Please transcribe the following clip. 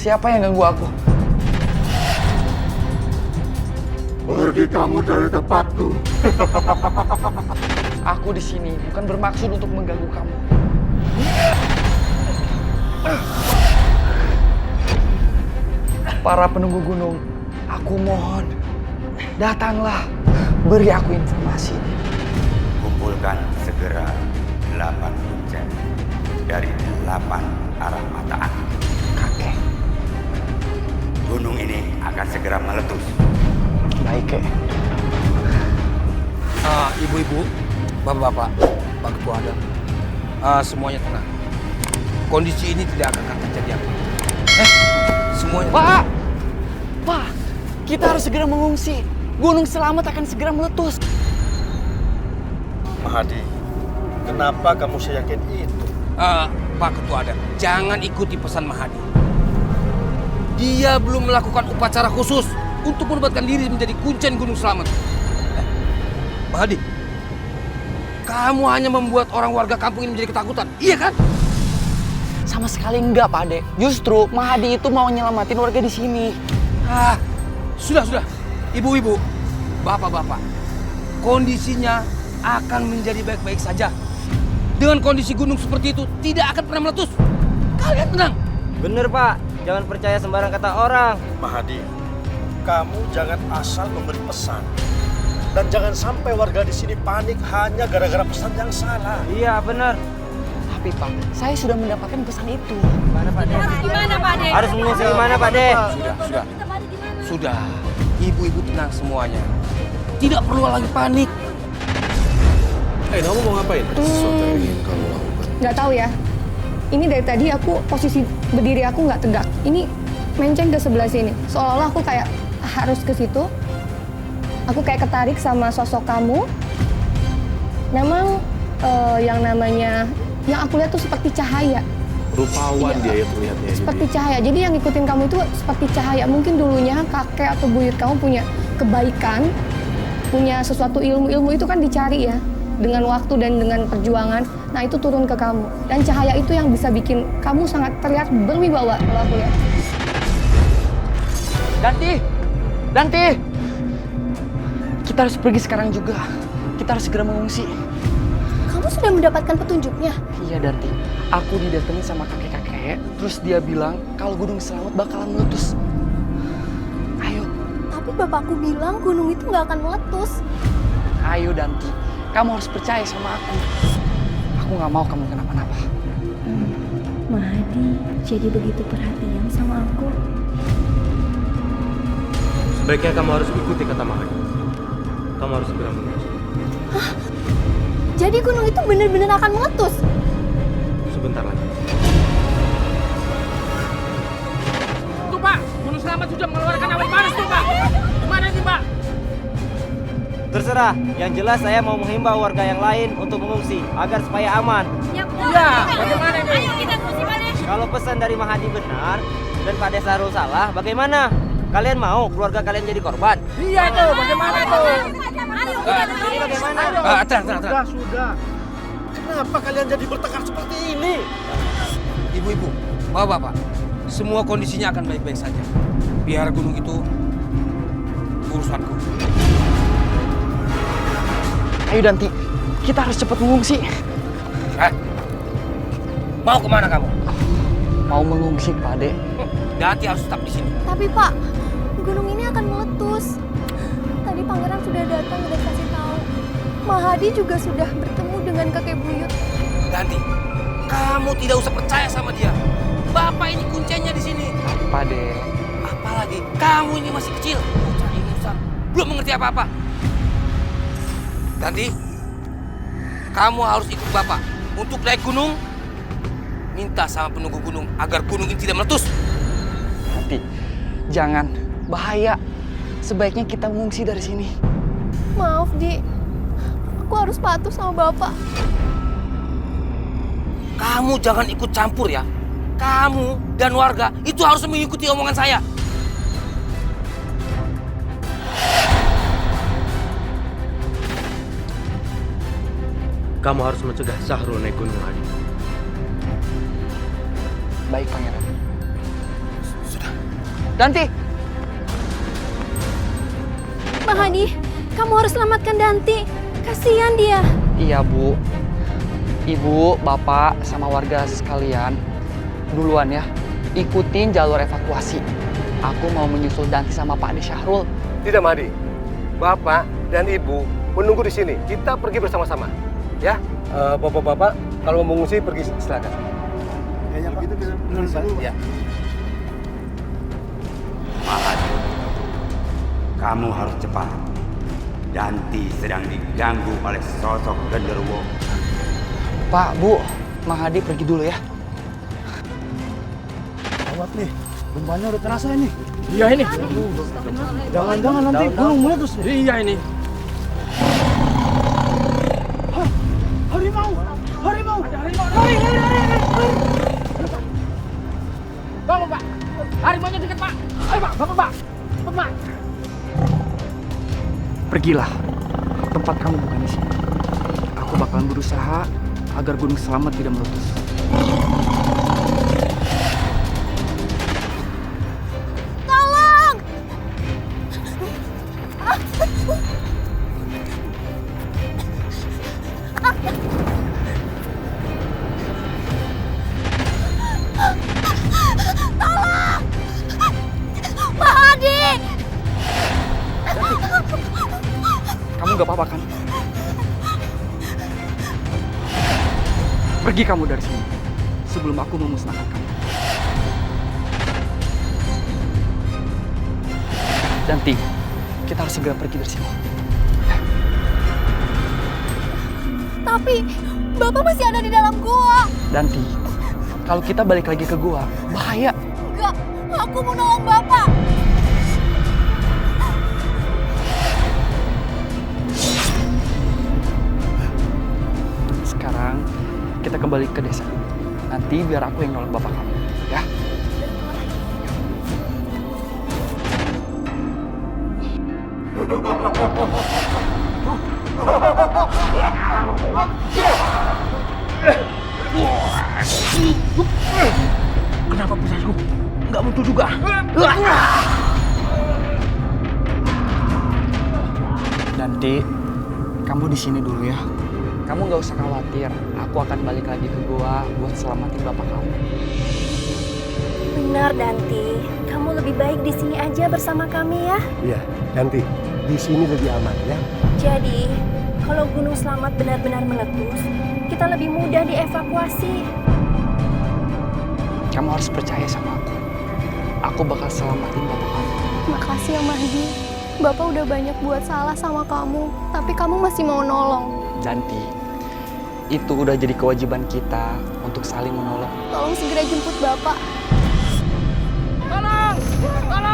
Siapa yang ganggu aku? Pergi kamu dari tempatku. Aku di sini bukan bermaksud untuk mengganggu kamu. Para penunggu gunung, aku mohon, datanglah, beri aku informasi. Kumpulkan segera 8 kuncen dari 8 arah mata angin. Kakek, Gunung ini akan segera meletus. baik kek. Ibu-ibu, bapak-bapak, Pak Ketua Adat, semuanya tenang. Kondisi ini tidak akan terjadi apa. Semuanya. Pak! Pak! Kita harus segera mengungsi. Gunung Selamat akan segera meletus. Mahadi, kenapa kamu seyakin itu? Pak Ketua Adat, jangan ikuti pesan Mahadi. Dia belum melakukan upacara khusus untuk menobatkan diri menjadi kuncen Gunung Selamat. Mahadi, kamu hanya membuat orang warga kampung ini menjadi ketakutan, iya kan? Sama sekali enggak, Pak Ade. Justru Mahadi itu mau nyelamatin warga di sini. Sudah. Ibu-ibu, bapak-bapak, kondisinya akan menjadi baik-baik saja. Dengan kondisi gunung seperti itu, tidak akan pernah meletus. Kalian tenang. Bener Pak, jangan percaya sembarang kata orang. Mahadi, kamu jangan asal memberi pesan. Dan jangan sampai warga di sini panik hanya gara-gara pesan yang salah. Iya bener. Tapi Pak, saya sudah mendapatkan pesan itu. Gimana Pak De? Gimana Pak De? Harus mengungsi gimana Pak De? Sudah. Ibu-ibu tenang semuanya. Tidak perlu lagi panik. Kamu mau ngapain? Nggak tahu ya. Ini dari tadi aku posisi berdiri aku nggak tegak. Ini menceng ke sebelah sini. Seolah-olah aku kayak harus ke situ. Aku kayak ketarik sama sosok kamu. Memang yang namanya, yang aku lihat tuh seperti cahaya. Rupawan Iya. dia ya terlihatnya. Seperti cahaya. Jadi yang ngikutin kamu itu seperti cahaya. Mungkin dulunya kakek atau buyut kamu punya kebaikan, punya sesuatu ilmu itu kan dicari ya. Dengan waktu dan dengan perjuangan, nah itu turun ke kamu. Dan cahaya itu yang bisa bikin kamu sangat terlihat berwibawa kalau aku lihat. Danti! Kita harus pergi sekarang juga. Kita harus segera mengungsi. Kamu sudah mendapatkan petunjuknya? Iya, Danti. Aku didatengin sama kakek-kakek, terus dia bilang kalau Gunung Selamat bakalan meletus. Ayo, Tapi bapakku bilang gunung itu nggak akan meletus. ayo Danti. Kamu harus percaya sama aku. Aku nggak mau kamu kenapa-napa. Mahadi jadi begitu perhatian sama aku. Sebaiknya kamu harus ikuti kata Mahadi. Kamu harus segera mengungsi. Jadi gunung itu benar-benar akan meletus? Sebentar lagi. Tuh Pak, Gunung Selamat sudah mengeluarkan awan panas tuh Pak. Gimana sih Pak? Terserah, yang jelas saya mau menghimbau warga yang lain untuk mengungsi agar supaya aman. Iya, bagaimana nih? Ayo kita ngungsi Pak De. Kalau pesan dari Mahadi benar dan Pak De Sarul salah, bagaimana? Kalian mau keluarga kalian jadi korban? Iya tuh, bagaimana tuh? Ini bagaimana? Tenang. Sudah. Kenapa kalian jadi bertengkar seperti ini? Ibu-ibu, bapak-bapak, semua kondisinya akan baik-baik saja. Biar gunung itu urusanku. Ayo Danti, kita harus cepat mengungsi. Mau kemana kamu? Mau mengungsi, Pak Ade. Dati harus tetap di sini. Tapi Pak, gunung ini akan meletus. Tadi pangeran sudah datang dan kasih tahu. Mahadi juga sudah bertemu dengan kakek buyut. Dati, kamu tidak usah percaya sama dia. Bapak ini kuncinya di sini. Pak Ade. Apalagi kamu ini masih kecil, bocah ingusan, belum mengerti apa-apa. Dati, kamu harus ikut Bapak untuk naik gunung. Minta sama penunggu gunung agar gunung ini tidak meletus. Danti, jangan. Bahaya. Sebaiknya kita mengungsi dari sini. Maaf, Di. Aku harus patuh sama Bapak. Kamu jangan ikut campur ya. Kamu dan warga itu harus mengikuti omongan saya. Kamu harus mencegah Syahrul naik gunung lagi. Baik, Pangeran. Danti! Mahadi, kamu harus selamatkan Danti. Kasihan dia. Iya, Bu. Ibu, Bapak, sama warga sekalian, duluan ya, ikutin jalur evakuasi. Aku mau menyusul Danti sama Pak De Syahrul. Tidak, Mahdi. Bapak dan Ibu menunggu di sini. Kita pergi bersama-sama. Ya, bapak-bapak kalau mau mengungsi pergi silakan. Kayaknya Pak. Gitu kita ya. Mahadi, kamu harus cepat. Danti sedang diganggu oleh sosok genderuwo. Pak, Bu, Mahadi pergi dulu ya. Awat nih, gempanya udah terasa ini. Iya ini. Jangan-jangan nanti gunung meletus nih. Iya ini. Harimau! Harimau! Bangun Pak. Harimaunya dekat Pak. Ayo Pak, bangun Pak. Cepat Pak. Pergilah. Tempat kamu bukan di sini. Aku bakalan berusaha agar Gunung Selamat tidak meletus. Tolong! Tolong! Mahadi! Kamu gak apa-apa kan? Pergi kamu dari sini sebelum aku memusnahkan kamu. Danti, kita harus segera pergi dari sini. Tapi Bapak masih ada di dalam gua. Danti, kalau kita balik lagi ke gua, bahaya. Enggak, aku mau nolong Bapak. Sekarang kita kembali ke desa. Nanti biar aku yang nolong bapak kamu, ya. Kenapa pusatku nggak muncul juga? Danti, kamu di sini dulu ya. Kamu nggak usah khawatir. Aku akan balik lagi ke gua buat selamatin bapak kamu. Benar, Danti. Kamu lebih baik di sini aja bersama kami ya. Iya, Danti. Di sini lebih aman ya. Jadi, kalau Gunung Selamat benar-benar meletus, kita lebih mudah dievakuasi. Kamu harus percaya sama aku. Aku bakal selamatin bapak kamu. Makasih ya Mahdi. Bapak udah banyak buat salah sama kamu, tapi kamu masih mau nolong. Danti, itu udah jadi kewajiban kita untuk saling menolong. Tolong segera jemput Bapak. Tolong! Tolong!